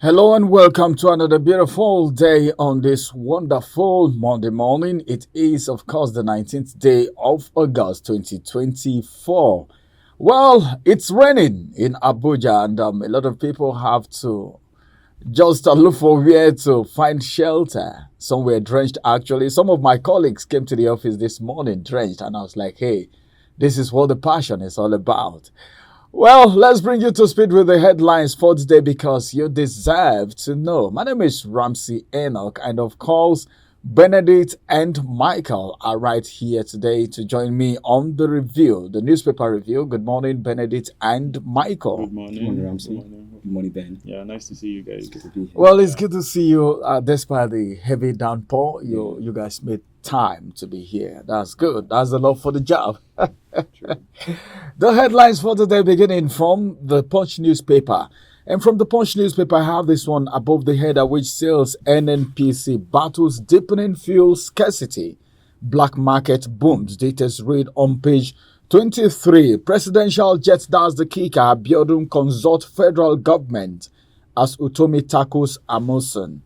Hello and welcome to another beautiful day on this wonderful Monday morning. It is, of course, the 19th day of August 2024. Well, it's raining in Abuja, and a lot of people have to just look for where to find shelter. Some were drenched, actually. Some of my colleagues came to the office this morning drenched, and I was like, hey, this is what the passion is all about. Well, let's bring you to speed with the headlines for today because you deserve to know. My name is Ramsey Enoch, and of course, Benedict and Michael are right here today to join me on the review, the newspaper review. Good morning, Benedict and Michael. Good morning. Good morning, Ramsey. Good morning. Good morning, Ben. Yeah, nice to see you guys. Good to be here. Well, it's good to see you. Despite the heavy downpour, you guys made time to be here. That's good. That's the love for the job. The headlines for today beginning from the Punch newspaper. And from the Punch newspaper, I have this one above the header which says NNPC battles deepening fuel scarcity. Black market booms. Details read on page 23. Presidential jet does the kicker. Abiodun consult federal government as Utomi tackles Amosun.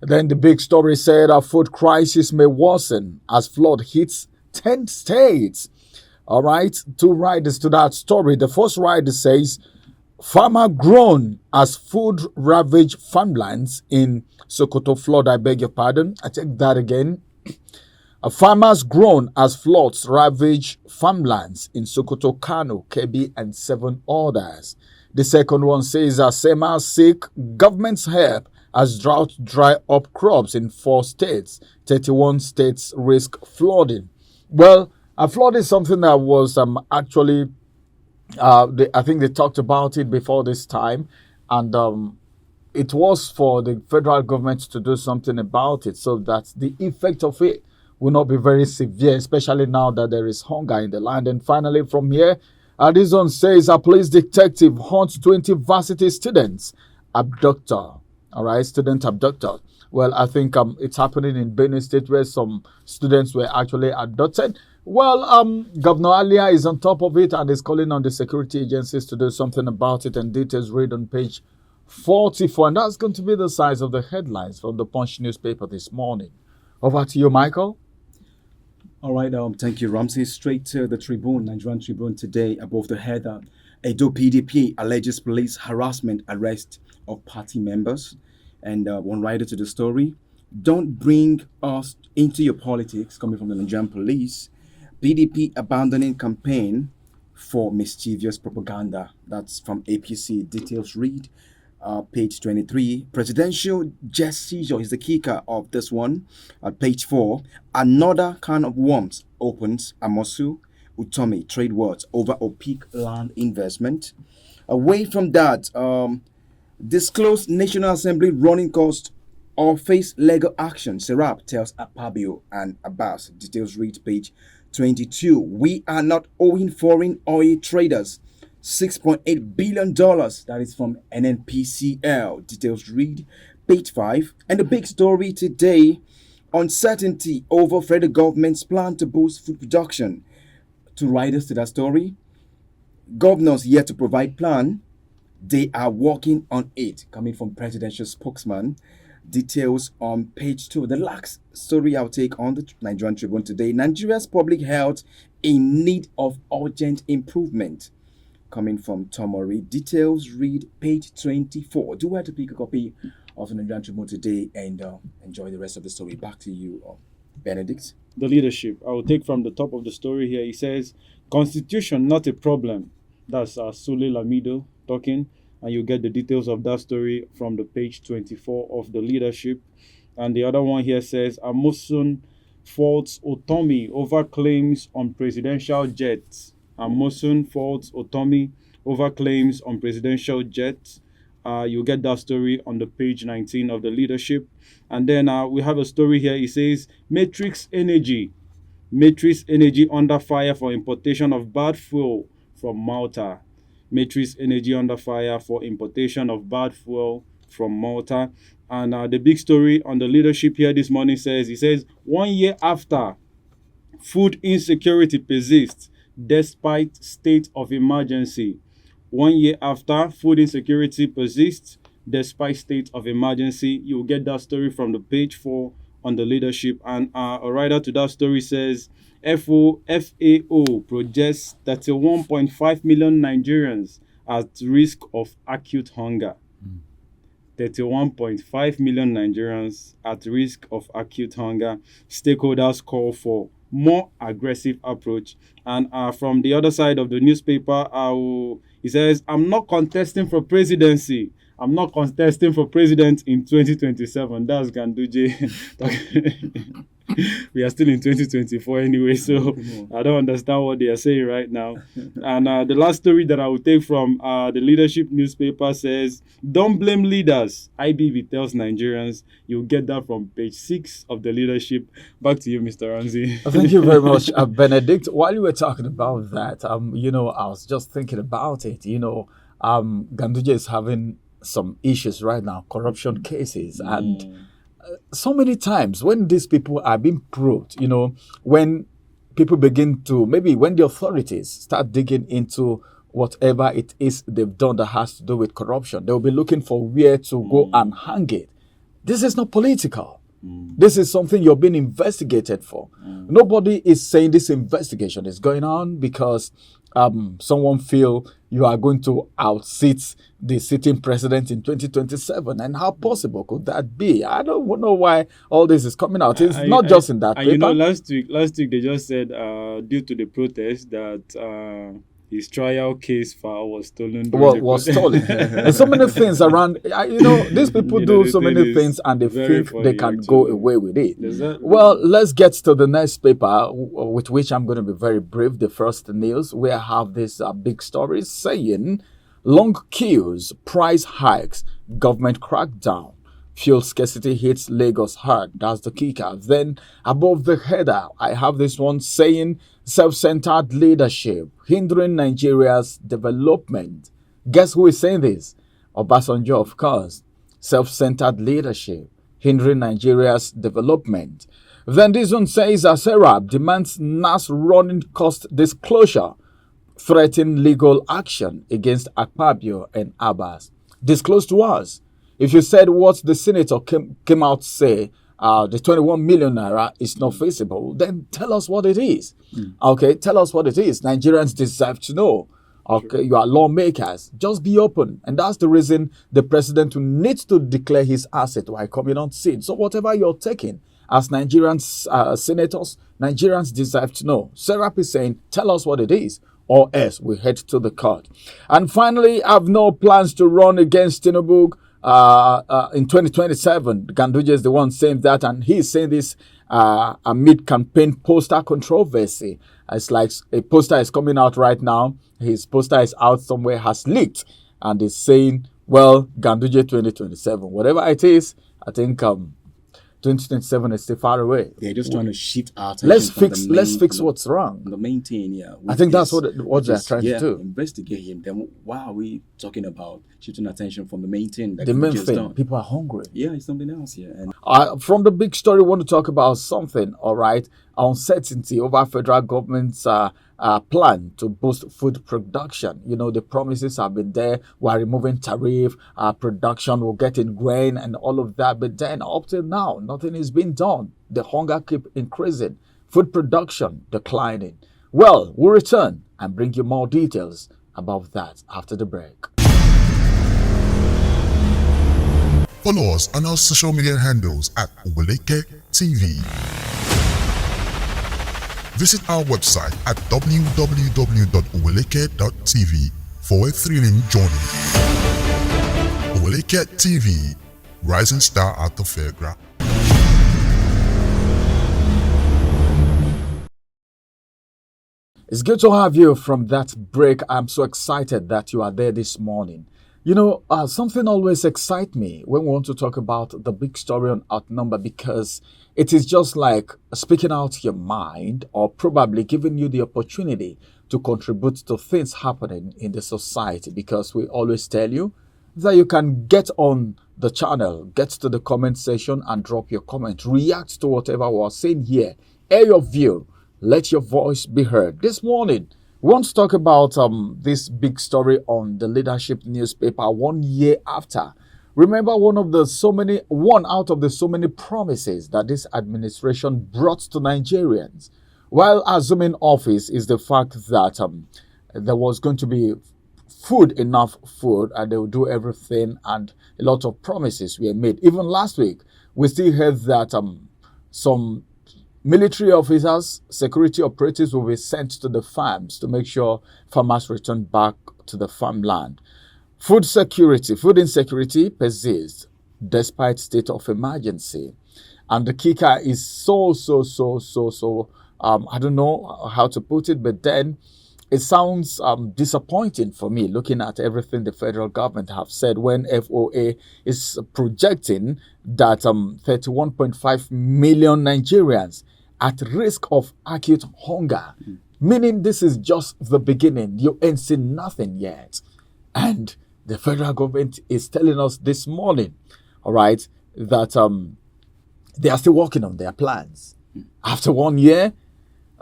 Then the big story said a food crisis may worsen as flood hits 10 states. All right, two riders to that story. The first rider says, farmer grown as food ravage farmlands in Sokoto flood. I beg your pardon. I take that again. A farmers grown as floods ravage farmlands in Sokoto, Kano, Kebbi, and 7 others. The second one says Asema seek government's help as drought dry up crops in 4 states. 31 states risk flooding. Well, a flood is something that was actually, I think they talked about it before this time, and it was for the federal government to do something about it so that the effect of it will not be very severe, especially now that there is hunger in the land. And finally, from here, this one says a police detective hunts 20 varsity students, abductor. All right, student abductor. Well, I think it's happening in Benue State where some students were actually abducted. Well, Governor Alia is on top of it and is calling on the security agencies to do something about it. And details read on page 44. And that's going to be the size of the headlines from the Punch newspaper this morning. Over to you, Michael. All right, thank you, Ramsey. Straight to the Tribune, Nigerian Tribune today, above the header. Edo PDP alleges police harassment arrest of party members. And one writer to the story, don't bring us into your politics, coming from the Nigerian police. PDP abandoning campaign for mischievous propaganda. That's from APC. Details read. Page 23. Presidential jet seizure is the kicker of this one. At page 4, another can of worms opens. Amosu, Utomi, trade wars over opaque land investment. Away from that, disclosed National Assembly running cost or face legal action. Serap tells Apabio and Abbas. Details read page 22. We are not owing foreign oil traders $6.8 billion. That is from NNPCL. Details read page 5. And the big story today, uncertainty over federal government's plan to boost food production. Two writers to that story. Governors yet to provide plan. They are working on it. Coming from presidential spokesman. Details on page 2. The last story I'll take on the Nigerian Tribune today. Nigeria's public health in need of urgent improvement. Coming from Tomori. Details read page 24. Do have to pick a copy of the Nigerian Tribune today and enjoy the rest of the story. Back to you, Benedict. The leadership. I will take from the top of the story here. He says, Constitution not a problem. That's Sule Lamido talking. And you get the details of that story from the page 24 of the leadership. And the other one here says, Amosun faults Otomi over claims on presidential jets. Amosun faults Otomi over claims on presidential jets. You get that story on the page 19 of the leadership. And then we have a story here. It says, Matrix Energy under fire for importation of bad fuel from Malta. Matrix Energy under fire for importation of bad fuel from Malta. And the big story on the leadership here this morning says, it says, 1 year after, food insecurity persists despite state of emergency. 1 year after, food insecurity persists despite state of emergency. You'll get that story from the page 4 on the leadership. And a writer to that story says FAO projects 31.5 million Nigerians at risk of acute hunger. 31.5 million Nigerians at risk of acute hunger. Stakeholders call for more aggressive approach. And from the other side of the newspaper, he says, I'm not contesting for presidency. I'm not contesting for president in 2027. That's Ganduje. We are still in 2024 anyway, so I don't understand what they are saying right now. And the last story that I will take from the leadership newspaper says, don't blame leaders. IBB tells Nigerians. You'll get that from page 6 of the leadership. Back to you, Mr. Ramsey. Thank you very much, Benedict. While you were talking about that, I was just thinking about it. Ganduje is having some issues right now, corruption cases, and so many times when these people are being probed, when people begin to, maybe when the authorities start digging into whatever it is they've done that has to do with corruption, they'll be looking for where to go and hang it. This is not political. This is something you're being investigated for. Nobody is saying this investigation is going on because someone feel you are going to outseat the sitting president in 2027. And how possible could that be? I don't know why all this is coming out. It's not just in that paper. Last week they just said due to the protest that his trial case file was stolen. Was stolen. There's so many things around. These people do so many things and they think they can go away with it. Well, let's get to the next paper, with which I'm going to be very brief. The first news, we have this big story saying long queues, price hikes, government crackdown. Fuel scarcity hits Lagos hard. That's the kicker. Then above the header, I have this one saying self-centered leadership hindering Nigeria's development. Guess who is saying this? Obasanjo, of course. Self-centered leadership hindering Nigeria's development. Then this one says Serap demands NAS running cost disclosure, threatening legal action against Akpabio and Abbas. Disclose to us. If you said what the senator came out to say, the 21 million naira is not feasible, then tell us what it is. Okay, tell us what it is. Nigerians deserve to know. Okay, you are lawmakers. Just be open. And that's the reason the president needs to declare his asset while coming on scene. So whatever you're taking as Nigerians, senators, Nigerians deserve to know. Serap is saying, tell us what it is, or else we head to the court. And finally, I have no plans to run against Tinubu in 2027. Ganduje is the one saying that, and he's saying this amid campaign poster controversy. It's like a poster is coming out right now. His poster is out somewhere, has leaked, and is saying, well, Ganduje 2027. Whatever it is, I think 2027 is still far away. They're just trying to shift our attention. Let's fix what's wrong. The main thing, yeah. I think that's what they're trying to do. Investigate him. Then why are we talking about shifting attention from the main thing? The main thing, people are hungry. Yeah, it's something else, yeah. And from the big story, we want to talk about something, all right? Uncertainty over federal government's plan to boost food production. The promises have been there. We're removing tariff, production will get in grain and all of that. But then up till now, nothing is being done. The hunger keep increasing. Food production declining. Well, we'll return and bring you more details about that after the break. Follow us on our social media handles at Oweleketv. Visit our website at www.oweleketv for a thrilling journey. Oweleketv, rising star at the fairground. It's good to have you from that break. I'm so excited that you are there this morning. Something always excites me when we want to talk about the big story on Outnumbered, because it is just like speaking out your mind, or probably giving you the opportunity to contribute to things happening in the society, because we always tell you that you can get on the channel, get to the comment section and drop your comment, react to whatever we're saying here, air your view, let your voice be heard. This morning, we want to talk about this big story on the leadership newspaper 1 year after Remember one out of the so many promises that this administration brought to Nigerians while assuming office is the fact that there was going to be enough food, and they will do everything, and a lot of promises were made. Even last week, we still heard that some military officers, security operatives will be sent to the farms to make sure farmers return back to the farmland. Food insecurity persists despite state of emergency. And the kicker is so, I don't know how to put it, but then it sounds disappointing for me looking at everything the federal government have said when FOA is projecting that 31.5 million Nigerians at risk of acute hunger, meaning this is just the beginning. You ain't seen nothing yet. And the federal government is telling us this morning, all right, that they are still working on their plans. After 1 year,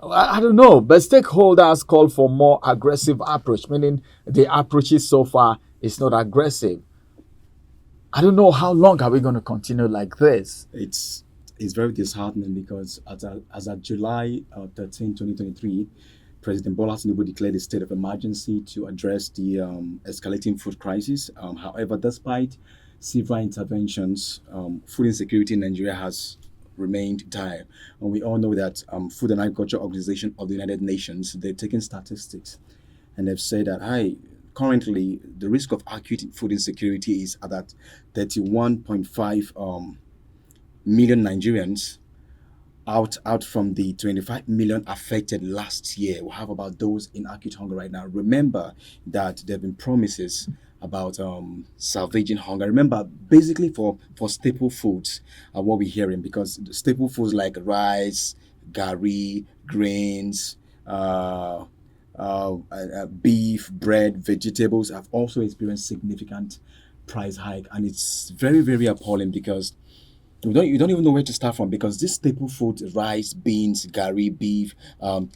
I don't know, but stakeholders call for more aggressive approach, meaning the approaches so far is not aggressive. I don't know how long are we going to continue like this. It's very disheartening because as of July 13, 2023, President Bola Tinubu declared a state of emergency to address the escalating food crisis. However, despite several interventions, food insecurity in Nigeria has remained dire. And we all know that Food and Agriculture Organization of the United Nations, they're taking statistics, and they've said that currently the risk of acute food insecurity is at that 31.5 million Nigerians out from the 25 million affected last year. We have about those in acute hunger right now. Remember that there have been promises about salvaging hunger. Remember, basically for staple foods are what we're hearing, because the staple foods like rice, gari, grains, beef, bread, vegetables have also experienced significant price hike, and it's very, very appalling because you don't even know where to start from, because this staple food, rice, beans, gari, beef,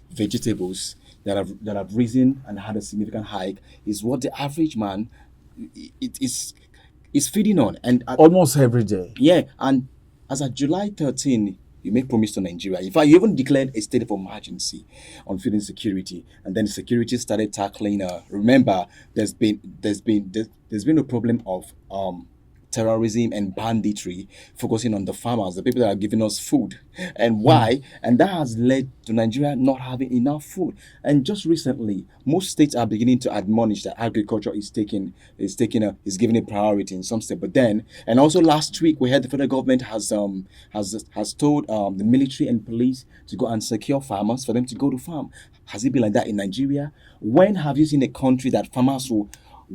vegetables that have risen and had a significant hike is what the average man is feeding on, and almost every day. Yeah, and as of July 13, you make promise to Nigeria. In fact, you even declared a state of emergency on food insecurity, and then security started tackling. Remember, there's been a problem of terrorism and banditry, focusing on the farmers, the people that are giving us food. And why? And that has led to Nigeria not having enough food. And just recently, most states are beginning to admonish that agriculture is giving a priority in some states. But then, and also last week, we heard the federal government has told the military and police to go and secure farmers for them to go to farm. Has it been like that in Nigeria? When have you seen a country that farmers will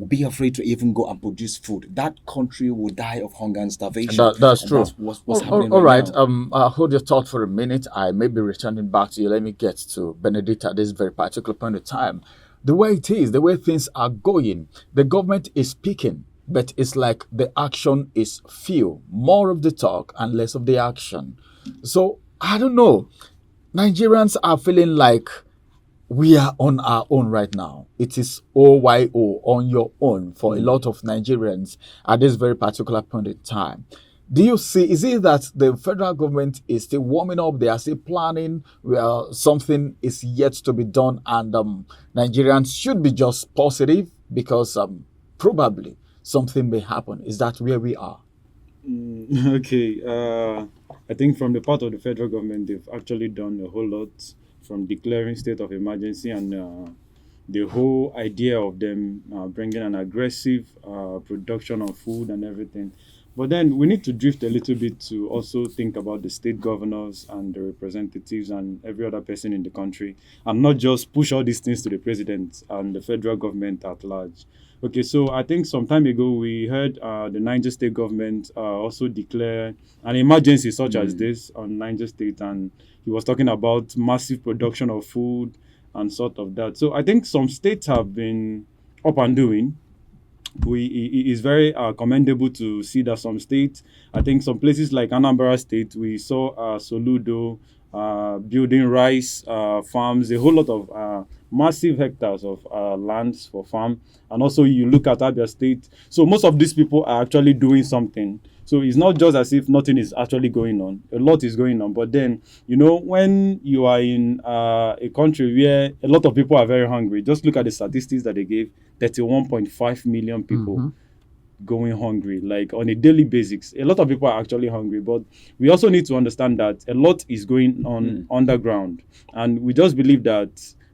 be afraid to even go and produce food? That country will die of hunger and starvation. That's true. That's what's happening all right. now. Hold your thought for a minute. I may be returning back to you. Let me get to Benedict at this very particular point of time. The way it is, the way things are going, the government is speaking, but it's like the action is few. More of the talk and less of the action. So, I don't know. Nigerians are feeling like we are on our own right now. It is OYO, on your own, for a lot of Nigerians at this very particular point in time. Do you see, is it that the federal government is still warming up, they are still planning, something is yet to be done, and Nigerians should be just positive because probably something may happen? Is that where we are? Okay. I think from the part of the federal government, they've actually done a whole lot, from declaring state of emergency and the whole idea of them bringing an aggressive production of food and everything. But then we need to drift a little bit to also think about the state governors and the representatives and every other person in the country, and not just push all these things to the president and the federal government at large. Okay, so I think some time ago we heard the Niger State government also declare an emergency such as this on Niger State, and he was talking about massive production of food and sort of that. So I think some states have been up and doing. It is very commendable to see that some states, I think some places like Anambra State, we saw Soludo building rice farms, a whole lot of massive hectares of lands for farm. And also you look at Abia State. So most of these people are actually doing something. So it's not just as if nothing is actually going on. A lot is going on. But then, when you are in a country where a lot of people are very hungry, just look at the statistics that they gave, 31.5 million people going hungry, like on a daily basis. A lot of people are actually hungry, but we also need to understand that a lot is going on underground. And we just believe that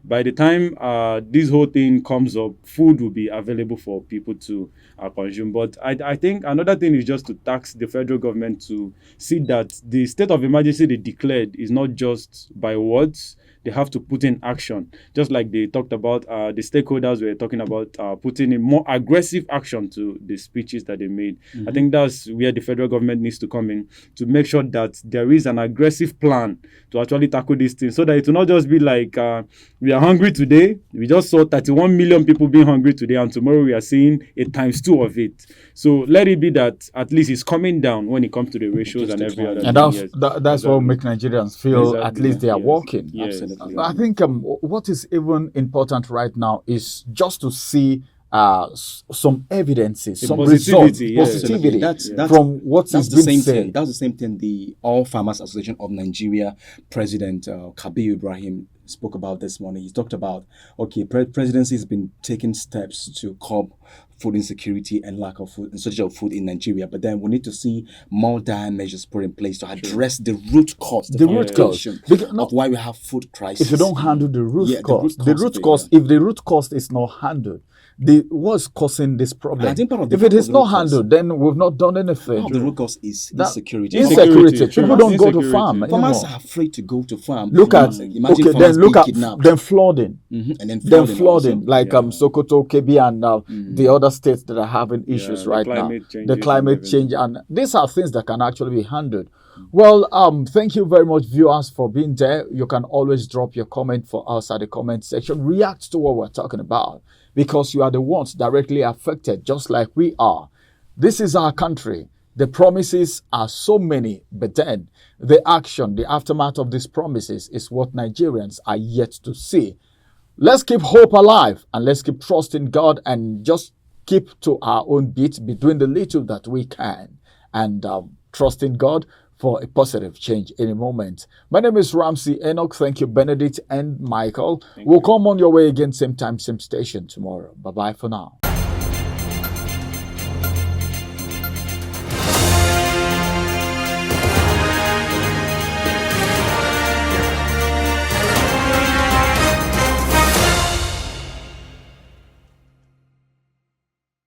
by the time this whole thing comes up, food will be available for people to consume. But I think another thing is just to tax the federal government to see that the state of emergency they declared is not just by words. They have to put in action, just like they talked about. The stakeholders were talking about putting in more aggressive action to the speeches that they made. I think that's where the federal government needs to come in to make sure that there is an aggressive plan to actually tackle these things, so that it will not just be like we are hungry today. We just saw 31 million people being hungry today, and tomorrow we are seeing a ×2 of it. So let it be that at least it's coming down when it comes to the ratios and every other and thing. that's what make Nigerians feel at least they are Yes. working. Yes. I think what is even important right now is just to see some evidences, some results, positivity, yes. positivity That's from what that's is the being same said. thing. That's the same thing. The All Farmers Association of Nigeria President Kabir Ibrahim spoke about this morning. He talked about presidency has been taking steps to curb food insecurity and lack of food and shortage of food in Nigeria, but then we need to see more dire measures put in place to address the root cause, The root cause. foundation Because, no, of why we have food crisis. if you don't handle the root Yeah, cause, the root cause, if the root cause is not handled, what's causing this problem? I think part of the If it root is not cause- handled, then we've not done anything. Part of the root cause is That- insecurity. Insecurity. True. People don't go to Insecurity. farm Farmers anymore. are afraid to go to farm. Look at Imagine okay, farmers then look being at kidnapped. then flooding. And then Then flooding flooding, also. like Sokoto, Kebbi, and the other states that are having issues the right now. climate changes The and climate everything. change, and these are things that can actually be handled. Well, thank you very much, viewers, for being there. You can always drop your comment for us at the comment section. React to what we're talking about, because you are the ones directly affected, just like we are. This is our country. The promises are so many, but then the action, the aftermath of these promises is what Nigerians are yet to see. Let's keep hope alive, and let's keep trusting God, and just keep to our own beat, be doing the little that we can, and trusting God for a positive change in a moment. My name is Ramsey Enoch. Thank you, Benedict and Michael. We'll come on your way again, same time, same station tomorrow. Bye-bye for now.